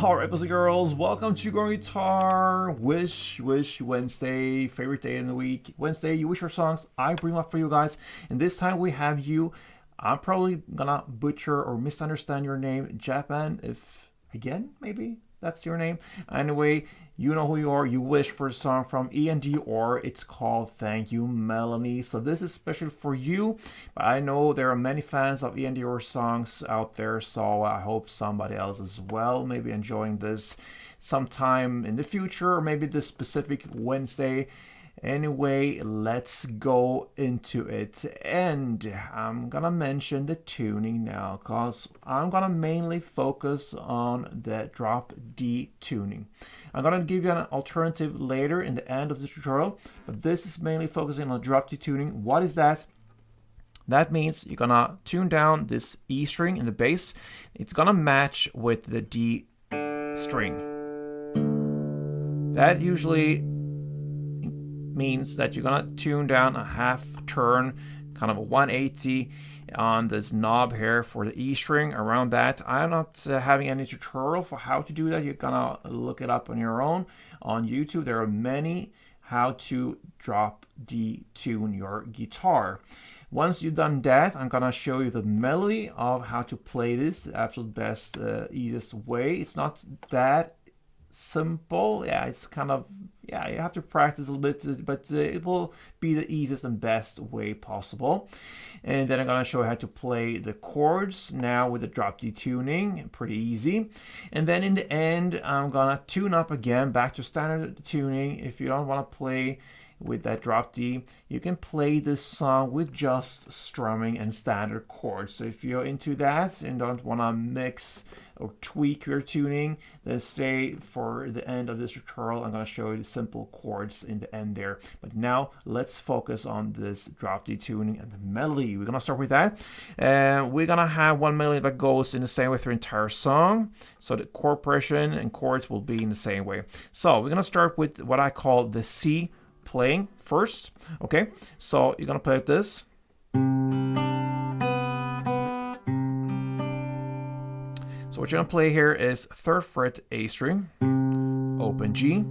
Alright, boys and girls, welcome to Growing Guitar. Wish Wednesday, favorite day in the week. Wednesday, you wish for songs, I bring up for you guys. And this time we have you. I'm probably gonna butcher or misunderstand your name, Japan, if again, maybe that's your name. Anyway, you know who you are. You wish for a song from iann dior. It's called Thank You Melani. So this is special for you. But I know there are many fans of iann dior songs out there. So I hope somebody else as well maybe enjoying this sometime in the future, or maybe this specific Wednesday. Anyway, let's go into it. And I'm gonna mention the tuning now because I'm gonna mainly focus on the drop D tuning. I'm gonna give you an alternative later in the end of the tutorial, but this is mainly focusing on drop D tuning. What is that? That means you're gonna tune down this E string in the bass. It's gonna match with the D string. That usually means that you're gonna tune down a half turn, kind of a 180 on this knob here for the E string. Around that, I'm not having any tutorial for how to do that. You're gonna look it up on your own on YouTube. There are many how to drop D tune your guitar. Once you've done that, I'm gonna show you the melody of how to play this, the absolute best, easiest way. It's not that simple. Yeah, it's kind of, yeah, you have to practice a little bit, but it will be the easiest and best way possible. And then I'm gonna show you how to play the chords now with the drop D tuning, pretty easy. And then in the end, I'm gonna tune up again back to standard tuning. If you don't want to play with that drop D, you can play this song with just strumming and standard chords. So if you're into that and don't want to mix or tweak your tuning, then stay for the end of this tutorial. I'm going to show you the simple chords in the end there. But now let's focus on this drop D tuning and the melody. We're going to start with that. We're going to have one melody that goes in the same way through the entire song. So the chord progression and chords will be in the same way. So we're going to start with what I call the C playing first. Okay, so you're gonna play like this. So what you're gonna play here is 3rd fret A string, open G,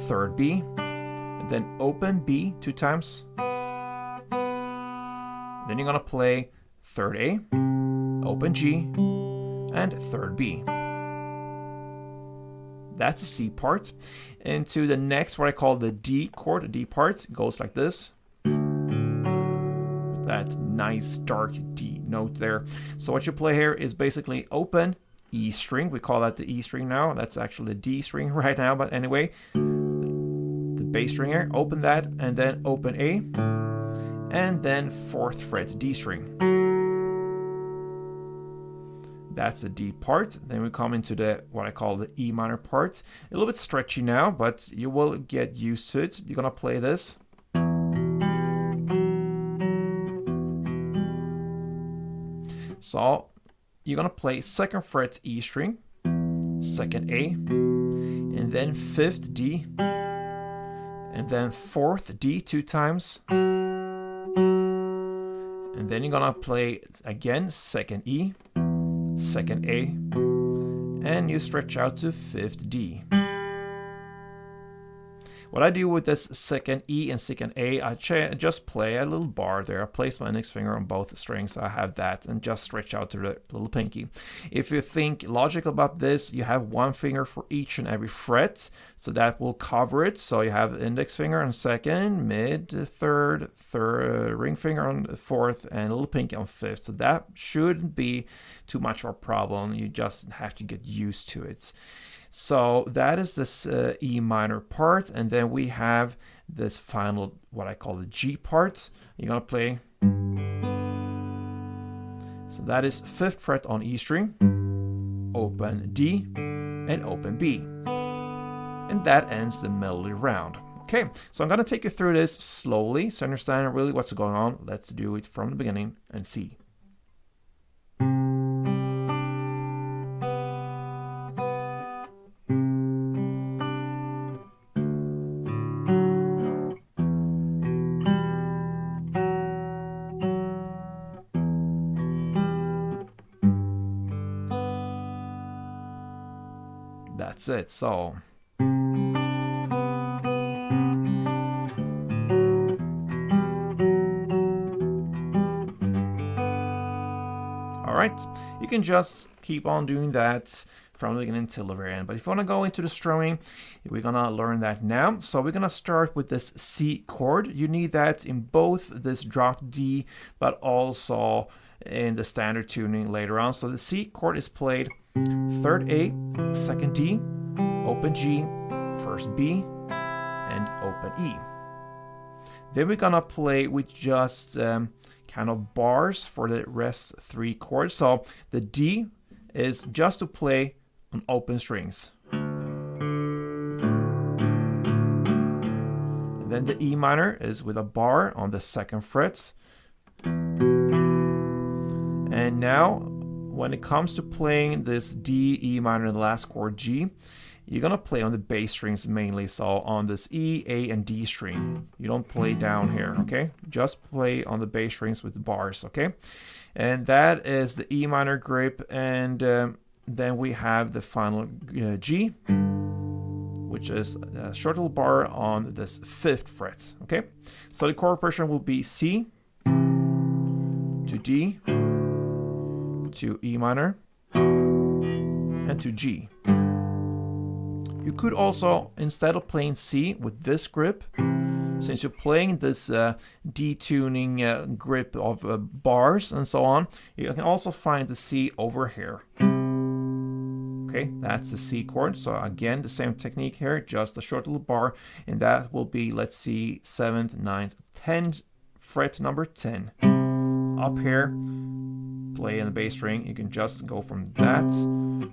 3rd B, and then open B 2 times. Then you're gonna play 3rd A, open G, and 3rd B. That's the C part. Into the next, what I call the D chord, the D part, goes like this. That nice dark D note there. So what you play here is basically open E string. We call that the E string now. That's actually the D string right now, but anyway, the bass string here, open that, and then open A, and then 4th fret D string. That's the D part. Then we come into the what I call the E minor part. A little bit stretchy now, but you will get used to it. You're gonna play this. So you're gonna play 2nd fret E string, 2nd A, and then 5th D, and then 4th D 2 times. And then you're gonna play again 2nd E, 2nd A, and you stretch out to 5th D. What I do with this 2nd E and 2nd A, I just play a little bar there. I place my index finger on both strings. I have that and just stretch out to the little pinky. If you think logical about this, you have one finger for each and every fret, so that will cover it. So you have index finger on 2nd, mid, 3rd, ring finger on 4th, and a little pinky on 5th. So that shouldn't be too much of a problem. You just have to get used to it. So that is this E minor part, and then we have this final, what I call the G part. You're gonna play. So that is 5th fret on E string, open D, and open B. And that ends the melody round. Okay, so I'm gonna take you through this slowly to understand really what's going on. Let's do it from the beginning and see. that's it. So alright, you can just keep on doing that from the beginning till the very end. But if you want to go into the strumming, we're gonna learn that now. So we're gonna start with this C chord. You need that in both this drop D, but also in the standard tuning later on. So the C chord is played 3rd A, 2nd D, open G, 1st B, and open E. Then we're gonna play with just kind of bars for the rest 3 chords. So the D is just to play on open strings. And then the E minor is with a bar on the 2nd fret. And now when it comes to playing this D, E minor, and the last chord G, you're gonna play on the bass strings mainly, so on this E, A, and D string. You don't play down here, okay? Just play on the bass strings with the bars, okay? And that is the E minor grip, and then we have the final G, which is a short little bar on this 5th fret, okay? So the chord progression will be C to D to E minor and to G. You could also, instead of playing C with this grip, since you're playing this detuning grip of bars and so on, you can also find the C over here. Okay, that's the C chord. So again, the same technique here, just a short little bar, and that will be, let's see, 7th, 9th, 10th fret number 10. Up here, play in the bass string, you can just go from that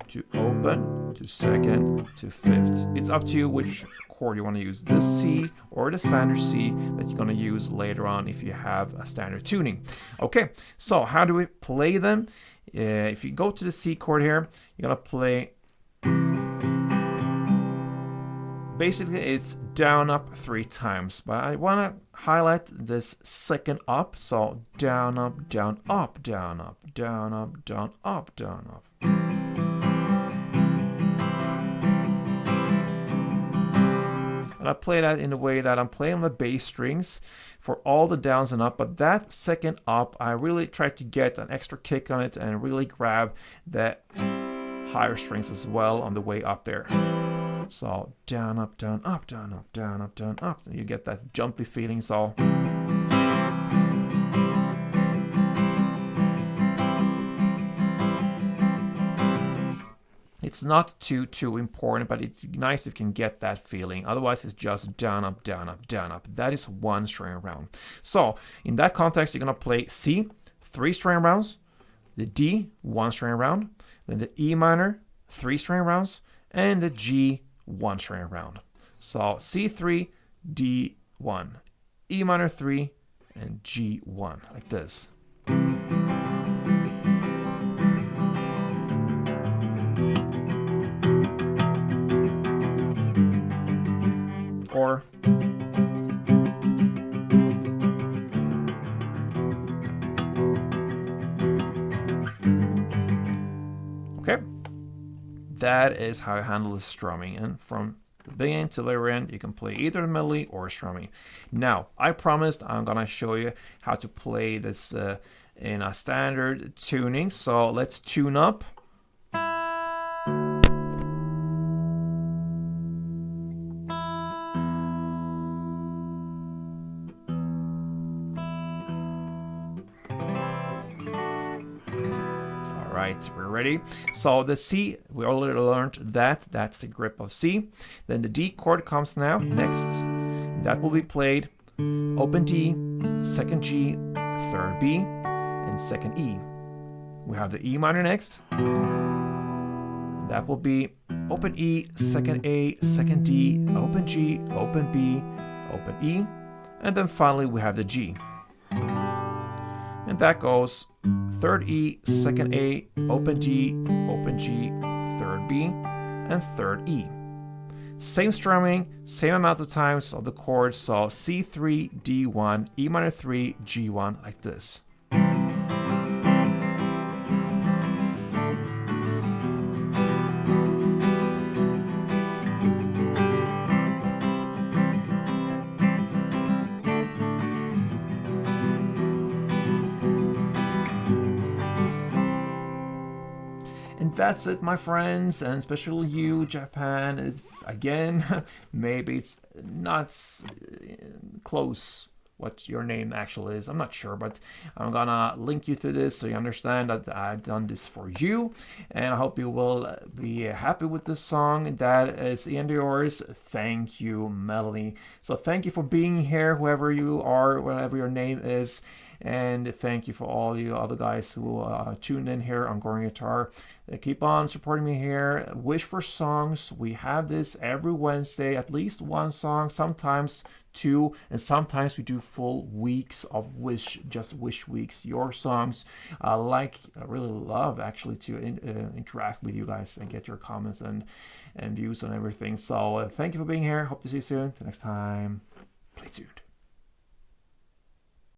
to open to 2nd to 5th. It's up to you which chord you want to use, this C or the standard C that you're going to use later on if you have a standard tuning. Okay, so how do we play them? If you go to the C chord here, you're going to play, basically it's down up 3 times, but I want to highlight this 2nd up, so down up, down up, down up, down up, down up, down up. And I play that in the way that I'm playing on the bass strings for all the downs and up, but that 2nd up, I really try to get an extra kick on it and really grab the higher strings as well on the way up there. So down, up, down, up, down, up, down, up, down, up. You get that jumpy feeling, so. It's not too important, but it's nice if you can get that feeling. Otherwise, it's just down, up, down, up, down, up. That is 1 string around. So in that context, you're gonna play C, 3 string rounds, the D, 1 string around, then the E minor, 3 string rounds, and the G, 1 string around. So C3, D1, E minor 3, and G1, like this. Or okay, that is how I handle the strumming, and from the beginning to the very end you can play either the melody or strumming. Now I promised I'm gonna show you how to play this in a standard tuning, so let's tune up. Right, we're ready. So the C, we already learned that. That's the grip of C. Then the D chord comes now, next. That will be played open D, 2nd G, 3rd B, and 2nd E. We have the E minor next. That will be open E, 2nd A, 2nd D, open G, open B, open E. And then finally we have the G. And that goes 3rd E, 2nd A, open D, open G, 3rd B, and 3rd E. Same strumming, same amount of times of the chords, so C3, D1, E minor 3, G1, like this. that's it, my friends, and especially you, Japan. Again, maybe it's not close what your name actually is. I'm not sure, but I'm gonna link you to this so you understand that I've done this for you, and I hope you will be happy with this song. That is iann dior's Thank You Melanie. So thank you for being here, whoever you are, whatever your name is. And thank you for all you other guys who tuned in here on Goring Guitar. Keep on supporting me here. Wish for songs. We have this every Wednesday, at least one song, sometimes two, and sometimes we do full weeks of just wish weeks. Your songs, I really love actually to interact with you guys and get your comments and views on everything. So thank you for being here. Hope to see you soon. Till next time, play tuned.